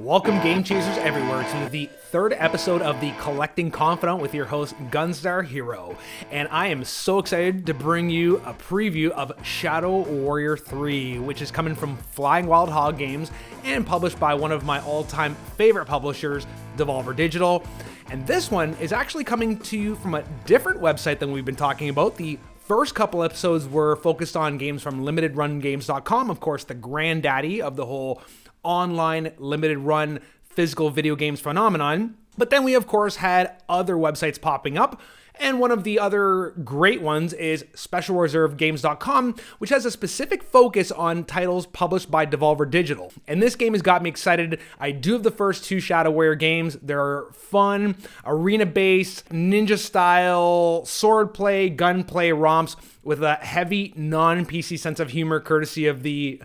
Welcome, game chasers everywhere, to the third episode of the Collecting Confidant with your host, GunstarHero. And I am so excited to bring you a preview of Shadow Warrior 3, which is coming from Flying Hog Games and published by one of my all-time favorite publishers, Devolver Digital. And this one is actually coming to you from a different website than we've been talking about. The first couple episodes were focused on games from limitedrungames.com, of course, the granddaddy of the whole online limited run physical video games phenomenon. But then we of course had other websites popping up, and one of the other great ones is specialreservegames.com, which has a specific focus on titles published by Devolver Digital. And this game has got me excited. I do have the first two Shadow Warrior games. They're fun, arena-based, ninja-style, swordplay, gunplay romps with a heavy non-PC sense of humor courtesy of the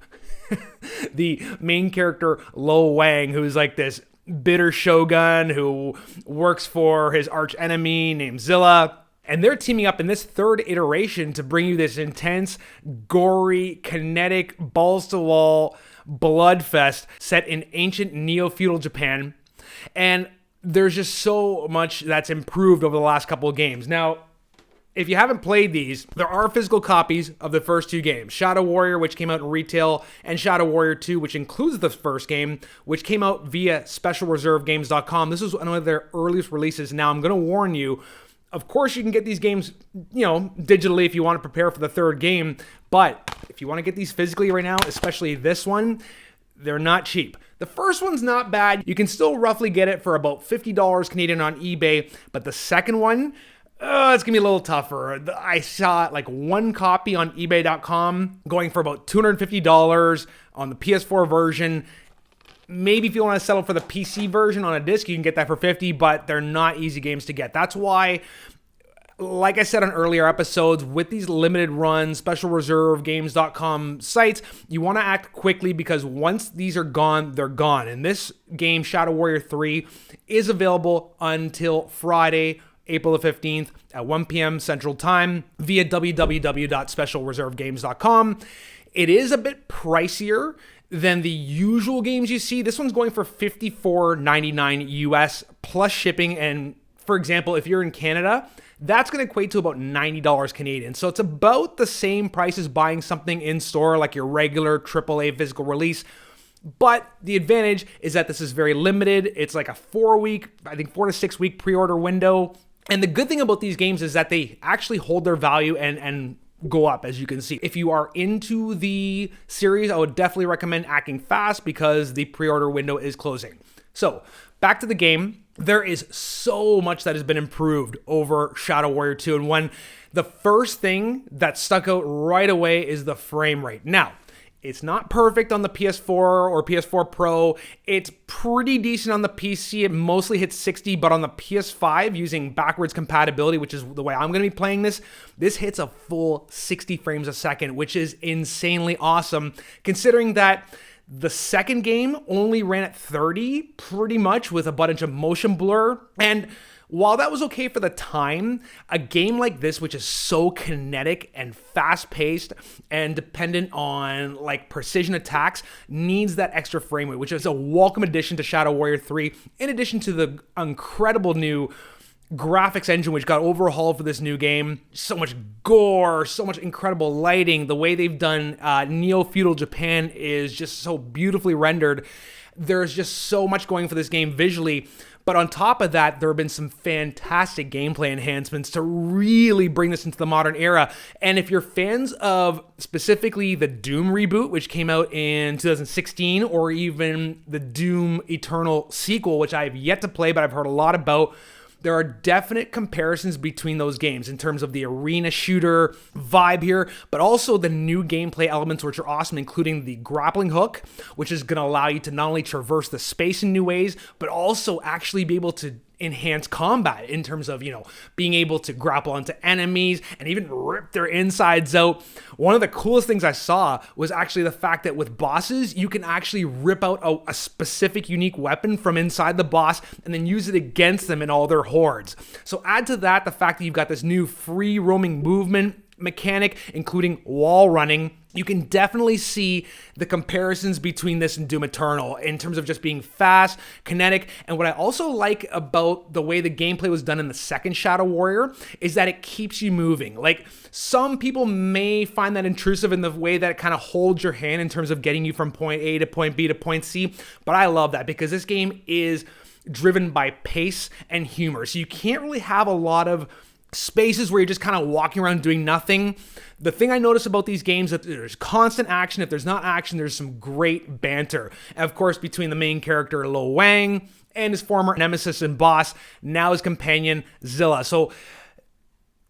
main character, Lo Wang, who's like this bitter shogun who works for his arch enemy named Zilla. And they're teaming up in this third iteration to bring you this intense, gory, kinetic, balls-to-wall bloodfest set in ancient neo-feudal Japan. And there's just so much that's improved over the last couple of games. Now, if you haven't played these, there are physical copies of the first two games. Shadow Warrior, which came out in retail, and Shadow Warrior 2, which includes the first game, which came out via specialreservegames.com. This was one of their earliest releases. Now, I'm going to warn you, of course you can get these games, digitally if you want to prepare for the third game, but if you want to get these physically right now, especially this one, they're not cheap. The first one's not bad. You can still roughly get it for about $50 Canadian on eBay, but the second one, it's going to be a little tougher. I saw like one copy on eBay.com going for about $250 on the PS4 version. Maybe if you want to settle for the PC version on a disc, you can get that for $50, but they're not easy games to get. That's why, like I said on earlier episodes, with these limited run, specialreservegames.com sites, you want to act quickly because once these are gone, they're gone. And this game, Shadow Warrior 3, is available until Friday, April the 15th at 1 p.m. Central Time via www.specialreservegames.com. It is a bit pricier than the usual games you see. This one's going for $54.99 US plus shipping. And for example, if you're in Canada, that's going to equate to about $90 Canadian. So it's about the same price as buying something in store like your regular AAA physical release. But the advantage is that this is very limited. It's like a 4 to 6 week pre-order window. And the good thing about these games is that they actually hold their value and go up, as you can see. If you are into the series, I would definitely recommend acting fast because the pre-order window is closing. So, back to the game. There is so much that has been improved over Shadow Warrior 2. And the first thing that stuck out right away is the frame rate. Now, it's not perfect on the PS4 or PS4 Pro. It's pretty decent on the PC. It mostly hits 60, but on the PS5, using backwards compatibility, which is the way I'm going to be playing this hits a full 60 frames a second, which is insanely awesome, considering that the second game only ran at 30, pretty much, with a bunch of motion blur. And while that was okay for the time, a game like this, which is so kinetic and fast-paced and dependent on like precision attacks, needs that extra frame rate, which is a welcome addition to Shadow Warrior 3, in addition to the incredible new graphics engine which got overhauled for this new game. So much gore, so much incredible lighting. The way they've done neo-feudal Japan is just so beautifully rendered. There's just so much going for this game visually. But on top of that, there have been some fantastic gameplay enhancements to really bring this into the modern era. And if you're fans of specifically the Doom reboot, which came out in 2016, or even the Doom Eternal sequel, which I have yet to play, but I've heard a lot about, there are definite comparisons between those games in terms of the arena shooter vibe here, but also the new gameplay elements, which are awesome, including the grappling hook, which is going to allow you to not only traverse the space in new ways, but also actually be able to enhance combat in terms of, being able to grapple onto enemies and even rip their insides out. One of the coolest things I saw was actually the fact that with bosses, you can actually rip out a specific unique weapon from inside the boss and then use it against them in all their hordes. So add to that the fact that you've got this new free roaming movement mechanic, including wall running, you can definitely see the comparisons between this and Doom Eternal in terms of just being fast, kinetic, and what I also like about the way the gameplay was done in the second Shadow Warrior is that it keeps you moving. Like, some people may find that intrusive in the way that it kind of holds your hand in terms of getting you from point A to point B to point C, but I love that because this game is driven by pace and humor, so you can't really have a lot of spaces where you're just kind of walking around doing nothing. The thing I notice about these games is that there's constant action. If there's not action, there's some great banter. And of course, between the main character, Lo Wang, and his former nemesis and boss, now his companion, Zilla. So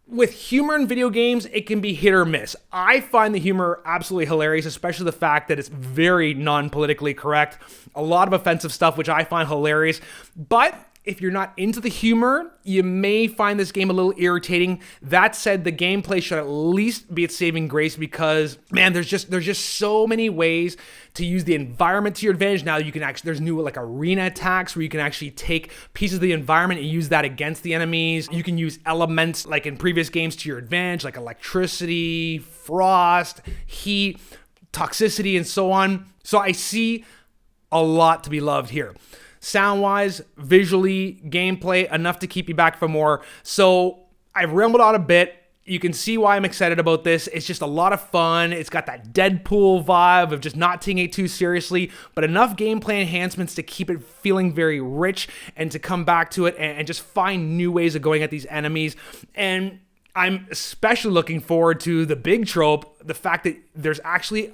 with humor in video games, it can be hit or miss. I find the humor absolutely hilarious, especially the fact that it's very non-politically correct. A lot of offensive stuff, which I find hilarious. But if you're not into the humor, you may find this game a little irritating. That said, the gameplay should at least be its saving grace because, man, there's just so many ways to use the environment to your advantage. Now you can actually, there's new like arena attacks where you can actually take pieces of the environment and use that against the enemies. You can use elements like in previous games to your advantage, like electricity, frost, heat, toxicity, and so on. So I see a lot to be loved here. Sound-wise, visually, gameplay, enough to keep you back for more. So I've rambled on a bit. You can see why I'm excited about this. It's just a lot of fun. It's got that Deadpool vibe of just not taking it too seriously, but enough gameplay enhancements to keep it feeling very rich and to come back to it and just find new ways of going at these enemies. And I'm especially looking forward to the big trope, the fact that there's actually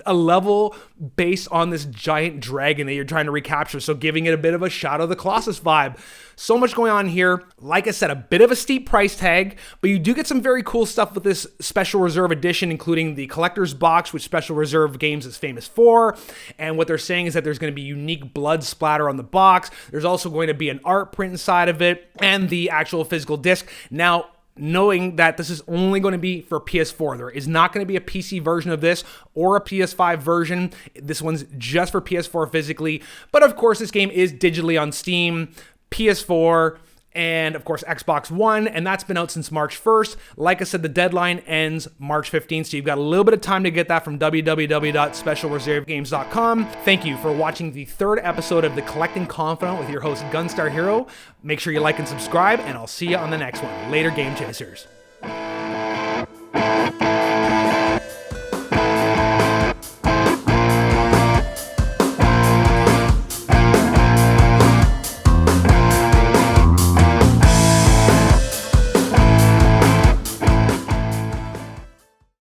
a level based on this giant dragon that you're trying to recapture, so giving it a bit of a Shadow of the Colossus vibe. So much going on here. Like I said, a bit of a steep price tag, but you do get some very cool stuff with this Special Reserve Edition, including the Collector's Box, which Special Reserve Games is famous for. And what they're saying is that there's going to be unique blood splatter on the box. There's also going to be an art print inside of it, and the actual physical disc. Now, knowing that this is only going to be for PS4. There is not going to be a PC version of this or a PS5 version. This one's just for PS4 physically. But of course, this game is digitally on Steam, PS4, and of course Xbox One, and that's been out since March 1st. Like I said, the deadline ends March 15th, so you've got a little bit of time to get that from www.specialreservegames.com. Thank you for watching the third episode of The Collecting Confidant with your host, GunstarHero. Make sure you like and subscribe, and I'll see you on the next one. Later, Game Chasers.